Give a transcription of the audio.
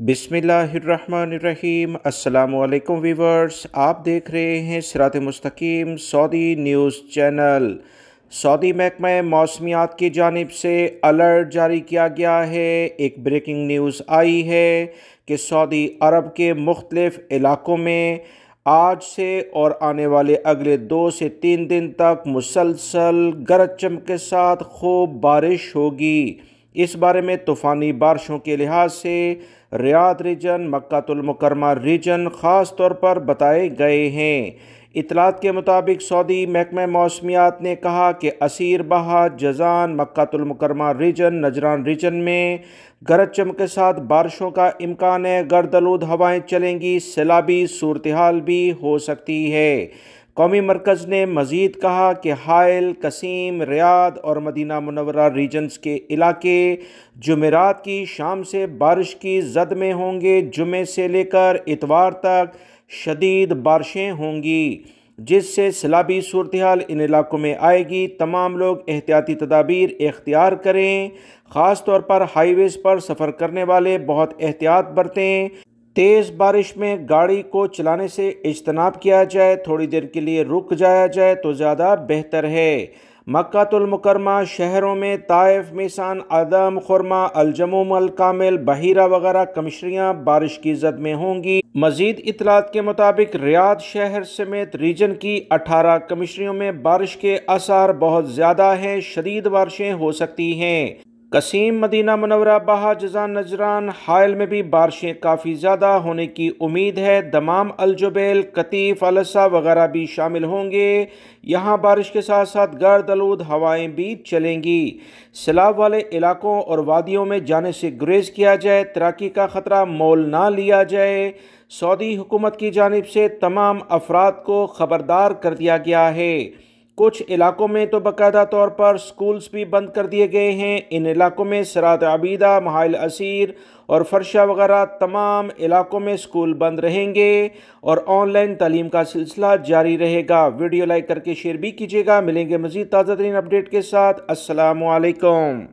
बिस्मिल्लाहिर्रहमानिर्रहीम। अस्सलामुअलैकुम वीवर्स, आप देख रहे हैं सिरात मुस्तकीम सऊदी न्यूज़ चैनल। सऊदी महकमा मौसमियात की जानिब से अलर्ट जारी किया गया है। एक ब्रेकिंग न्यूज़ आई है कि सऊदी अरब के मुख्तलिफ इलाकों में आज से और आने वाले अगले 2 से 3 दिन तक मुसलसल गरज चमक के साथ खूब बारिश होगी। इस बारे में तूफ़ानी बारिशों के लिहाज से रियाद रीजन, मक्कातुल मुकरमा रीजन ख़ास तौर पर बताए गए हैं। इतलात के मुताबिक सऊदी महकमा मौसमियात ने कहा कि असीर बहा, जज़ान, मक्कातुल मुकरमा रीजन, नजरान रीजन में गरज चमक के साथ बारिशों का इम्कान है। गर्द-आलूद हवाएं चलेंगी, सैलाबी सूरत हाल भी हो सकती है। कौमी मरकज़ ने मज़ीद कहा कि हाइल, कसीम, रियाद और मदीना मुनव्वरा रीजन्स के इलाके जुमेरात की शाम से बारिश की जद में होंगे। जुमे से लेकर इतवार तक शदीद बारिशें होंगी, जिससे सैलाबी सूरत हाल इन इलाकों में आएगी। तमाम लोग एहतियाती तदाबीर इख्तियार करें। ख़ास तौर पर हाईवेज़ पर सफ़र करने वाले बहुत एहतियात बरतें। तेज़ बारिश में गाड़ी को चलाने से इज्तनाब किया जाए, थोड़ी देर के लिए रुक जाया जाए तो ज़्यादा बेहतर है। मक्कातुल मुकरमा शहरों में ताइफ, मिसान, अदम, खुरमा, अलजमूम, अल कामिल, बहीरा वगैरह कमिश्रियाँ बारिश की जद में होंगी। मजीद इतलात के मुताबिक रियाद शहर समेत रीजन की 18 कमिश्रियों में बारिश के आसार बहुत ज़्यादा हैं। शदीद बारिशें हो सकती हैं। कसीम, मदीना मुनव्वरा, बहा, जज़ान, नजरान, हाइल में भी बारिशें काफ़ी ज़्यादा होने की उम्मीद है। दमाम, अल जुबैल, कतीफ, अलसा वगैरह भी शामिल होंगे। यहाँ बारिश के साथ साथ गर्द-आलूद हवाएं भी चलेंगी। सैलाब वाले इलाकों और वादियों में जाने से गुरेज किया जाए, तैराकी का ख़तरा मोल ना लिया जाए। सऊदी हुकूमत की जानिब से तमाम अफराद को ख़बरदार कर दिया गया है। कुछ इलाकों में तो बाकायदा तौर पर स्कूल्स भी बंद कर दिए गए हैं। इन इलाकों में सरात आबीदा, महाइल असीर और फरशा वगैरह तमाम इलाकों में स्कूल बंद रहेंगे और ऑनलाइन तालीम का सिलसिला जारी रहेगा। वीडियो लाइक करके शेयर भी कीजिएगा। मिलेंगे मज़ीद ताज़ा तरीन अपडेट के साथ। अस्सलामु अलैकुम।